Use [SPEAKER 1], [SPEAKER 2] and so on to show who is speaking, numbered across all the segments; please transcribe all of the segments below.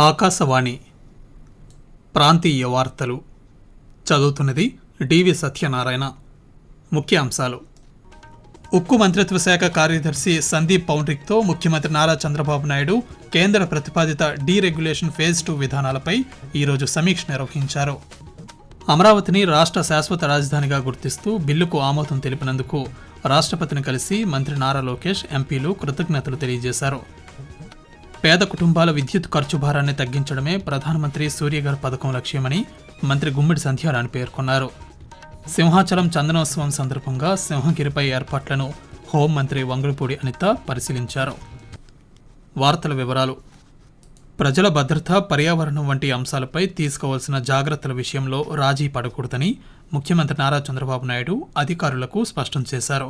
[SPEAKER 1] ఆకాశవాణి ప్రాంతీయ వార్తలు చదువుతున్నది డివి సత్యనారాయణ. ముఖ్యాంశాలు: ఉక్కు మంత్రిత్వ శాఖ కార్యదర్శి సందీప్ పౌండ్రిక్తో ముఖ్యమంత్రి నారా చంద్రబాబు నాయుడు కేంద్ర ప్రతిపాదిత డీరెగ్యులేషన్ ఫేజ్ 2 విధానాలపై ఈరోజు సమీక్ష నిర్వహించారు. అమరావతిని రాష్ట్ర శాశ్వత రాజధానిగా గుర్తిస్తూ బిల్లుకు ఆమోదం తెలిపినందుకు రాష్ట్రపతిని కలిసి మంత్రి నారా లోకేష్, ఎంపీలు కృతజ్ఞతలు తెలియజేశారు. పేద కుటుంబాల విద్యుత్ ఖర్చు భారాన్ని తగ్గించడమే ప్రధానమంత్రి సూర్యఘర్ పథకం లక్ష్యమని మంత్రి గుమ్మిడి సంధ్యారాణి పేర్కొన్నారు. సింహాచలం చందనోత్సవం సందర్భంగా సింహగిరిపై ఏర్పాట్లను హోంమంత్రి వంగలపూడి అనిత పరిశీలించారు. వార్తల వివరాలు: ప్రజల భద్రత, పర్యావరణం వంటి అంశాలపై తీసుకోవాల్సిన జాగ్రత్తల విషయంలో రాజీ పడకూడదని ముఖ్యమంత్రి నారా చంద్రబాబు నాయుడు అధికారులకు స్పష్టం చేశారు.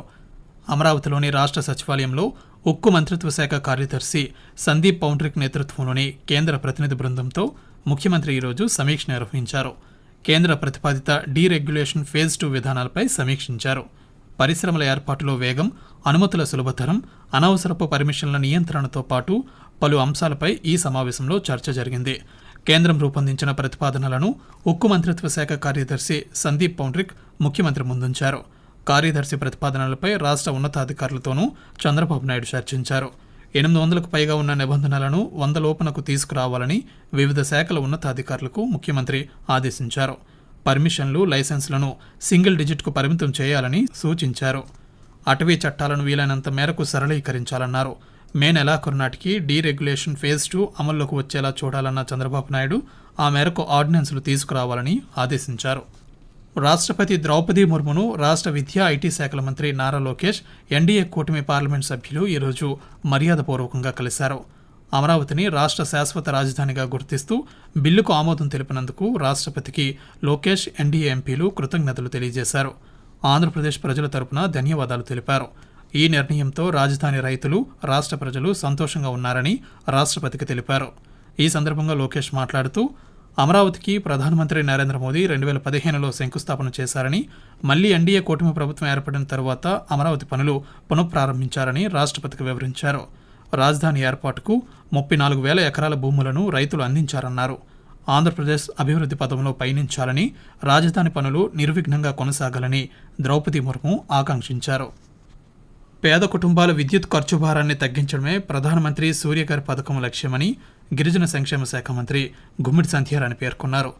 [SPEAKER 1] అమరావతిలోని రాష్ట్ర సచివాలయంలో ఉక్కు మంత్రిత్వ శాఖ కార్యదర్శి సందీప్ పౌండ్రిక్ నేతృత్వంలోని కేంద్ర ప్రతినిధి బృందంతో ముఖ్యమంత్రి ఈరోజు సమీక్ష నిర్వహించారు. కేంద్ర ప్రతిపాదిత డీరెగ్యులేషన్ ఫేజ్ 2 విధానాలపై సమీక్షించారు. పరిశ్రమల ఏర్పాటులో వేగం, అనుమతుల సులభతరం, అనవసరపు పర్మిషన్ల నియంత్రణతో పాటు పలు అంశాలపై ఈ సమావేశంలో చర్చ జరిగింది. కేంద్రం రూపొందించిన ప్రతిపాదనలను ఉక్కు మంత్రిత్వ శాఖ కార్యదర్శి సందీప్ పౌండ్రిక్ ముఖ్యమంత్రి ముందుంచారు. కార్యదర్శి ప్రతిపాదనలపై రాష్ట్ర ఉన్నతాధికారులతోనూ చంద్రబాబు నాయుడు చర్చించారు. 800కు పైగా ఉన్న నిబంధనలను 100 లోపునకు తీసుకురావాలని వివిధ శాఖల ఉన్నతాధికారులకు ముఖ్యమంత్రి ఆదేశించారు. పర్మిషన్లు, లైసెన్సులను సింగిల్ డిజిట్కు పరిమితం చేయాలని సూచించారు. అటవీ చట్టాలను వీలైనంత మేరకు సరళీకరించాలన్నారు. మే నెలాఖరు నాటికి డీరెగ్యులేషన్ ఫేజ్ 2 అమల్లోకి వచ్చేలా చూడాలన్న చంద్రబాబు నాయుడు ఆ మేరకు ఆర్డినెన్సులు తీసుకురావాలని ఆదేశించారు. రాష్ట్రపతి ద్రౌపది ముర్మును రాష్ట్ర విద్యా, ఐటీ శాఖల మంత్రి నారా లోకేష్, ఎన్డీఏ కూటమి పార్లమెంట్ సభ్యులు ఈరోజు మర్యాదపూర్వకంగా కలిశారు. అమరావతిని రాష్ట్ర శాశ్వత రాజధానిగా గుర్తిస్తూ బిల్లుకు ఆమోదం తెలిపినందుకు రాష్ట్రపతికి లోకేష్, ఎన్డీఏ ఎంపీలు కృతజ్ఞతలు తెలియజేశారు. ఆంధ్రప్రదేశ్ ప్రజల తరపున ధన్యవాదాలు తెలిపారు. ఈ నిర్ణయంతో రాజధాని రైతులు, రాష్ట్ర ప్రజలు సంతోషంగా ఉన్నారని రాష్ట్రపతికి తెలిపారు. ఈ సందర్భంగా లోకేష్ మాట్లాడుతూ, అమరావతికి ప్రధానమంత్రి నరేంద్ర మోదీ 2015లో శంకుస్థాపన చేశారని, మళ్లీ ఎన్డీఏ కూటమి ప్రభుత్వం ఏర్పడిన తర్వాత అమరావతి పనులు పునఃప్రారంభించారని రాష్ట్రపతికి వివరించారు. రాజధాని ఏర్పాటుకు 34,000 ఎకరాల భూములను రైతులు అందించారన్నారు. ఆంధ్రప్రదేశ్ అభివృద్ధి పథంలో పయనించాలని, రాజధాని పనులు నిర్విఘ్నంగా కొనసాగాలని ద్రౌపది ముర్ము ఆకాంక్షించారు. పేద కుటుంబాల విద్యుత్ ఖర్చు భారాన్ని తగ్గించడమే ప్రధానమంత్రి సూర్యఘర్ పథకం లక్ష్యమని గిరిజన సంక్షేమ శాఖ మంత్రి గుమ్మిడి సంధ్యారాణి పేర్కొన్నారు.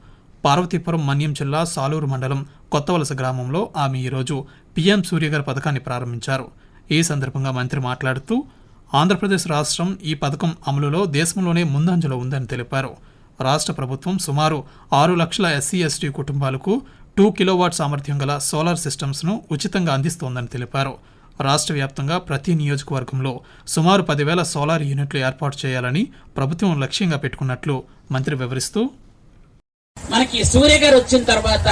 [SPEAKER 1] పార్వతీపురం, మన్యం జిల్లా సాలూరు మండలం కొత్తవలస గ్రామంలో ఆమె ఈరోజు పీఎం సూర్యఘర్ పథకాన్ని ప్రారంభించారు. ఈ సందర్భంగా మంత్రి మాట్లాడుతూ, ఆంధ్రప్రదేశ్ రాష్ట్రం ఈ పథకం అమలులో దేశంలోనే ముందంజలో ఉందని తెలిపారు. రాష్ట్ర ప్రభుత్వం సుమారు 6 లక్షల ఎస్సీ, ఎస్టీ కుటుంబాలకు 2 కిలోవాట్ సామర్థ్యం గల సోలార్ సిస్టమ్స్ను ఉచితంగా అందిస్తోందని తెలిపారు. రాష్ట్ర వ్యాప్తంగా ప్రతి నియోజకవర్గంలో సుమారు 10,000 సోలార్ యూనిట్లు ఏర్పాటు చేయాలని ప్రభుత్వం లక్ష్యంగా పెట్టుకున్నట్లు మంత్రి వివరిస్తూ,
[SPEAKER 2] మనకి సూర్యగారు వచ్చిన తర్వాత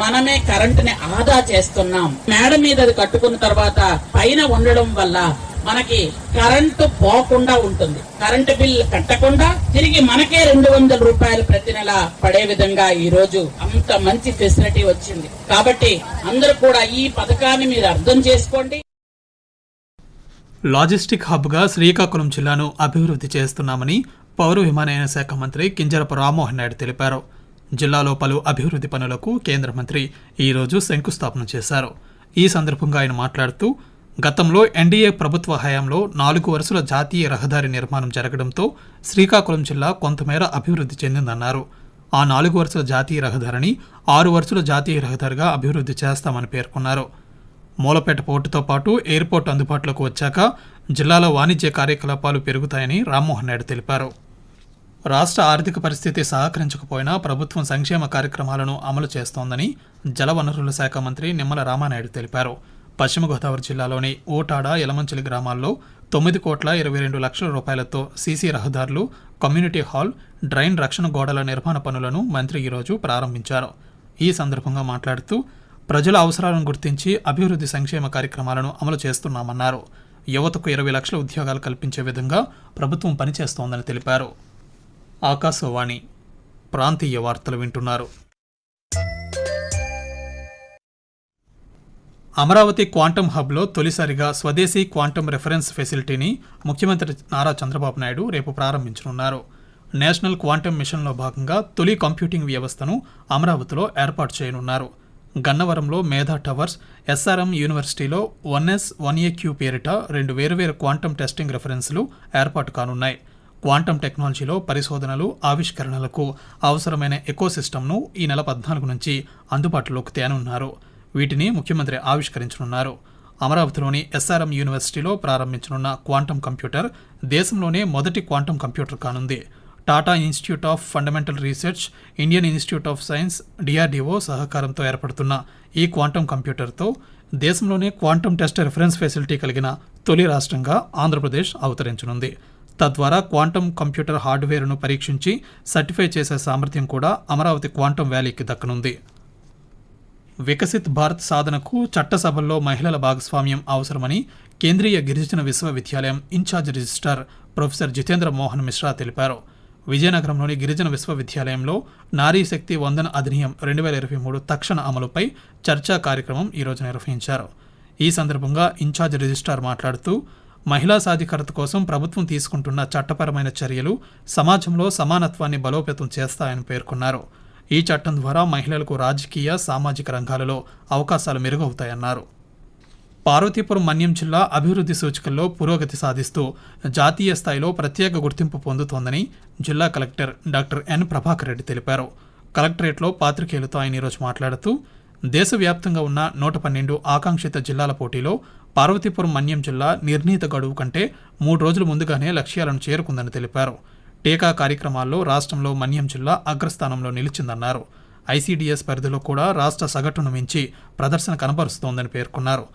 [SPEAKER 2] మనమే కరెంటుని ఆదా చేస్తున్నాం. మేడ మీద అది కట్టుకున్న తర్వాత పైన ఉండడం వల్ల మనకి కరెంటు పోకుండా ఉంటుంది. కరెంటు బిల్ కట్టకుండా తిరిగి మనకే 200 రూపాయలు ప్రతి నెల పడే విధంగా ఈ రోజు అంత మంచి ఫెసిలిటీ వచ్చింది. కాబట్టి అందరూ కూడా ఈ పథకాన్ని మీరు అర్థం చేసుకోండి.
[SPEAKER 1] లాజిస్టిక్ హబ్గా శ్రీకాకుళం జిల్లాను అభివృద్ధి చేస్తున్నామని పౌర విమానయాన శాఖ మంత్రి కింజరపు రామ్మోహన్ నాయుడు తెలిపారు. జిల్లాలో పలు అభివృద్ధి పనులకు కేంద్ర మంత్రి ఈరోజు శంకుస్థాపన చేశారు. ఈ సందర్భంగా ఆయన మాట్లాడుతూ, గతంలో ఎన్డీఏ ప్రభుత్వ హయాంలో 4 వరుసల జాతీయ రహదారి నిర్మాణం జరగడంతో శ్రీకాకుళం జిల్లా కొంతమేర అభివృద్ధి చెందిందన్నారు. ఆ 4 వరుసల జాతీయ రహదారిని 6 వరుసల జాతీయ రహదారిగా అభివృద్ధి చేస్తామని పేర్కొన్నారు. మూలపేట పోర్టుతో పాటు ఎయిర్పోర్ట్ అందుబాటులోకి వచ్చాక జిల్లాలో వాణిజ్య కార్యకలాపాలు పెరుగుతాయని రామ్మోహన్ నాయుడు తెలిపారు. రాష్ట్ర ఆర్థిక పరిస్థితి సహకరించకపోయినా ప్రభుత్వం సంక్షేమ కార్యక్రమాలను అమలు చేస్తోందని జలవనరుల శాఖ మంత్రి నిమ్మల రామానాయుడు తెలిపారు. పశ్చిమ గోదావరి జిల్లాలోని ఓటాడ, యలమంచిలి గ్రామాల్లో 9,22,00,000 రూపాయలతో సీసీ రహదారులు, కమ్యూనిటీ హాల్, డ్రైన్ రక్షణ గోడల నిర్మాణ పనులను మంత్రి ఈరోజు ప్రారంభించారు. ఈ సందర్భంగా మాట్లాడుతూ, ప్రజల అవసరాలను గుర్తించి అభివృద్ధి సంక్షేమ కార్యక్రమాలను అమలు చేస్తున్నామన్నారు. యువతకు 20 లక్షల ఉద్యోగాలు కల్పించే విధంగా ప్రభుత్వం పనిచేస్తోందని తెలిపారు. ఆకాశవాణి ప్రాంతీయ వార్తలు వింటున్నారు. అమరావతి క్వాంటమ్ హబ్లో తొలిసారిగా స్వదేశీ క్వాంటమ్ రెఫరెన్స్ ఫెసిలిటీని ముఖ్యమంత్రి నారా చంద్రబాబు నాయుడు రేపు ప్రారంభించనున్నారు. నేషనల్ క్వాంటమ్ మిషన్లో భాగంగా తొలి కంప్యూటింగ్ వ్యవస్థను అమరావతిలో ఏర్పాటు చేయనున్నారు. గన్నవరంలో మేధా టవర్స్, ఎస్ఆర్ఎం యూనివర్సిటీలో 1S 1AQ పేరిట 2 వేర్వేరు క్వాంటమ్ టెస్టింగ్ రిఫరెన్స్లు ఏర్పాటు కానున్నాయి. క్వాంటమ్ టెక్నాలజీలో పరిశోధనలు, ఆవిష్కరణలకు అవసరమైన ఎకోసిస్టమ్ను ఈ నెల 14 నుంచి అందుబాటులోకి తేనున్నారు. వీటిని ముఖ్యమంత్రి ఆవిష్కరించనున్నారు. అమరావతిలోని ఎస్ఆర్ఎం యూనివర్సిటీలో ప్రారంభించనున్న క్వాంటమ్ కంప్యూటర్ దేశంలోనే మొదటి క్వాంటమ్ కంప్యూటర్ కానుంది. Tata institute of fundamental research, Indian institute of science, DRDO సహకారంతో ఏర్పడుతున్న ఈ క్వాంటమ్ కంప్యూటర్తో దేశంలోనే క్వాంటమ్ టెస్ట్ రిఫరెన్స్ ఫెసిలిటీ కలిగిన తొలి రాష్ట్రంగా ఆంధ్రప్రదేశ్ అవతరించనుంది. తద్వారా క్వాంటమ్ కంప్యూటర్ హార్డ్వేర్ను పరీక్షించి సర్టిఫై చేసే సామర్థ్యం కూడా అమరావతి క్వాంటమ్ వ్యాలీకి దక్కనుంది. వికసిత్ భారత్ సాధనకు చట్టసభల్లో మహిళల భాగస్వామ్యం అవసరమని కేంద్రీయ గిరిజన విశ్వవిద్యాలయం in charge registrar professor Jitendra Mohan Mishra తెలిపారు. విజయనగరంలోని గిరిజన విశ్వవిద్యాలయంలో నారీ శక్తి వందన అధినియం 2023 తక్షణ అమలుపై చర్చా కార్యక్రమం ఈరోజు నిర్వహించారు. ఈ సందర్భంగా ఇన్ఛార్జ్ రిజిస్ట్రార్ మాట్లాడుతూ మహిళా సాధికారత కోసం ప్రభుత్వం తీసుకుంటున్న చట్టపరమైన చర్యలు సమాజంలో సమానత్వాన్ని బలోపేతం చేస్తాయని పేర్కొన్నారు. ఈ చట్టం ద్వారా మహిళలకు రాజకీయ, సామాజిక రంగాలలో అవకాశాలు మెరుగవుతాయన్నారు. పార్వతీపురం మన్యం జిల్లా అభివృద్ధి సూచికల్లో పురోగతి సాధిస్తూ జాతీయ స్థాయిలో ప్రత్యేక గుర్తింపు పొందుతోందని జిల్లా collector doctor N Prabhakar Reddy తెలిపారు. కలెక్టరేట్లో పాత్రికేయులతో ఆయన ఈరోజు మాట్లాడుతూ దేశవ్యాప్తంగా ఉన్న 112 ఆకాంక్షిత జిల్లాల పోటీలో పార్వతీపురం మన్యం జిల్లా నిర్ణీత గడువు కంటే 3 రోజుల ముందుగానే లక్ష్యాలను చేరుకుందని తెలిపారు. టీకా కార్యక్రమాల్లో రాష్ట్రంలో మన్యం జిల్లా అగ్రస్థానంలో నిలిచిందన్నారు. ICDS పరిధిలో కూడా రాష్ట్ర సగటును మించి ప్రదర్శన కనబరుస్తోందని పేర్కొన్నారు.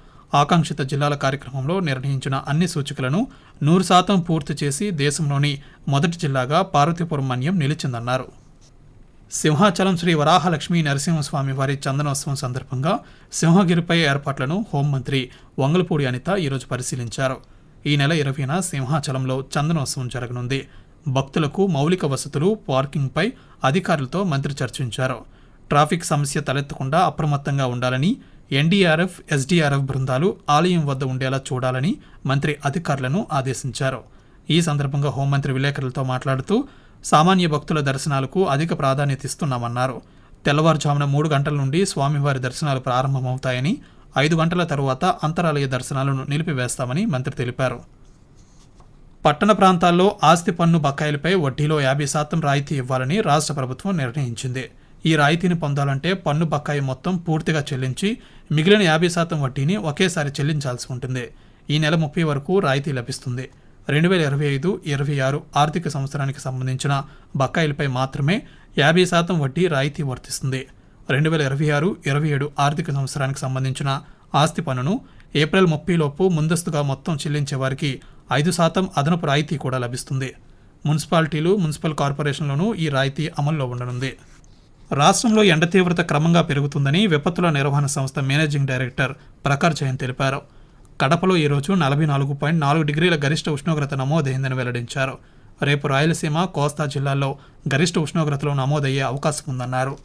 [SPEAKER 1] ఆకాంక్షిత జిల్లాల కార్యక్రమంలో నిర్ణయించిన అన్ని సూచికలను 100% పూర్తి చేసి దేశంలోని మొదటి జిల్లాగా పార్వతీపురం మన్యం నిలిచిందన్నారు. సింహాచలం శ్రీ వరాహలక్ష్మీ నరసింహస్వామి వారి చందనోత్సవం సందర్భంగా సింహగిరిపై ఏర్పాట్లను హోంమంత్రి వంగలపూడి అనిత ఈరోజు పరిశీలించారు. ఈ నెల 20న సింహాచలంలో చందనోత్సవం జరగనుంది. భక్తులకు మౌలిక వసతులు, పార్కింగ్పై అధికారులతో మంత్రి చర్చించారు. ట్రాఫిక్ సమస్య తలెత్తకుండా అప్రమత్తంగా ఉండాలని, NDRF, SDRF బృందాలు ఆలయం వద్ద ఉండేలా చూడాలని మంత్రి అధికారులను ఆదేశించారు. ఈ సందర్భంగా హోంమంత్రి విలేకరులతో మాట్లాడుతూ సామాన్య భక్తుల దర్శనాలకు అధిక ప్రాధాన్యత ఇస్తున్నామన్నారు. తెల్లవారుజామున 3 గంటల నుండి స్వామివారి దర్శనాలు ప్రారంభమవుతాయని, 5 గంటల తరువాత అంతరాలయ దర్శనాలను నిలిపివేస్తామని మంత్రి తెలిపారు. పట్టణ ప్రాంతాల్లో ఆస్తి పన్ను బకాయిలపై వడ్డీలో 50% రాయితీ ఇవ్వాలని రాష్ట్ర ప్రభుత్వం నిర్ణయించింది. ఈ రాయితీని పొందాలంటే పన్ను బకాయి మొత్తం పూర్తిగా చెల్లించి మిగిలిన 50% వడ్డీని ఒకేసారి చెల్లించాల్సి ఉంటుంది. ఈ నెల 30 వరకు రాయితీ లభిస్తుంది. 2025-26 ఆర్థిక సంవత్సరానికి సంబంధించిన బకాయిలపై మాత్రమే 50% వడ్డీ రాయితీ వర్తిస్తుంది. 2026-27 ఆర్థిక సంవత్సరానికి సంబంధించిన ఆస్తి పన్నును ఏప్రిల్ 30 లోపు ముందస్తుగా మొత్తం చెల్లించే వారికి 5% అదనపు రాయితీ కూడా లభిస్తుంది. మున్సిపాలిటీలు, మున్సిపల్ కార్పొరేషన్లోనూ ఈ రాయితీ అమల్లో ఉండనుంది. రాష్ట్రంలో ఎండ తీవ్రత క్రమంగా పెరుగుతుందని విపత్తుల నిర్వహణ సంస్థ మేనేజింగ్ డైరెక్టర్ ప్రఖర్ జైన్ తెలిపారు. కడపలో ఈరోజు 44.4 డిగ్రీల గరిష్ట ఉష్ణోగ్రత నమోదైందని వెల్లడించారు. రేపు రాయలసీమ, కోస్తా జిల్లాల్లో గరిష్ట ఉష్ణోగ్రతలు నమోదయ్యే అవకాశం ఉందన్నారు.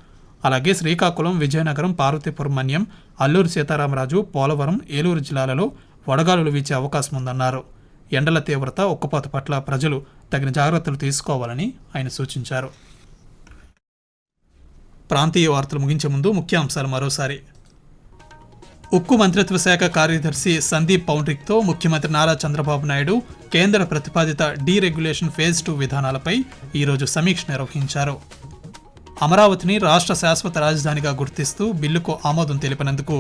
[SPEAKER 1] అలాగే శ్రీకాకుళం, విజయనగరం, పార్వతీపురం మన్యం, అల్లూరు సీతారామరాజు, పోలవరం, ఏలూరు జిల్లాలలో వడగాలులు వీచే అవకాశం ఉందన్నారు. ఎండల తీవ్రత, ఉక్కపోత పట్ల ప్రజలు తగిన జాగ్రత్తలు తీసుకోవాలని ఆయన సూచించారు. ప్రాంతీయ వార్తలు ముగించే ముందు ముఖ్యాంశాలు మరోసారి. ఉక్కు మంత్రిత్వ శాఖ కార్యదర్శి సందీప్ పౌండ్రిక్తో ముఖ్యమంత్రి నారా చంద్రబాబు నాయుడు కేంద్ర ప్రతిపాదిత డీరెగ్యులేషన్ ఫేజ్ 2 విధానాలపై ఈరోజు సమీక్ష నిర్వహించారు. అమరావతిని రాష్ట్ర శాశ్వత రాజధానిగా గుర్తిస్తూ బిల్లుకు ఆమోదం తెలిపినందుకు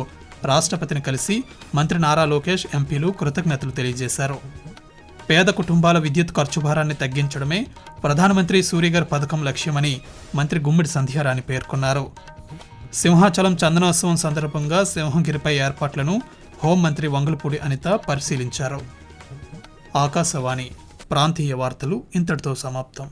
[SPEAKER 1] రాష్ట్రపతిని కలిసి మంత్రి నారా లోకేష్, ఎంపీలు కృతజ్ఞతలు తెలియజేశారు. పేద కుటుంబాల విద్యుత్ ఖర్చు భారాన్ని తగ్గించడమే ప్రధానమంత్రి సూర్యఘర్ పథకం లక్ష్యమని మంత్రి గుమ్మిడి సంధ్యారాణి పేర్కొన్నారు. సింహాచలం చందనోత్సవం సందర్భంగా సింహగిరిపై ఏర్పాట్లను హోంమంత్రి వంగలపూడి అనిత పరిశీలించారు. ఆకాశవాణి ప్రాంతీయ వార్తలు ఇంతటితో సమాప్తం.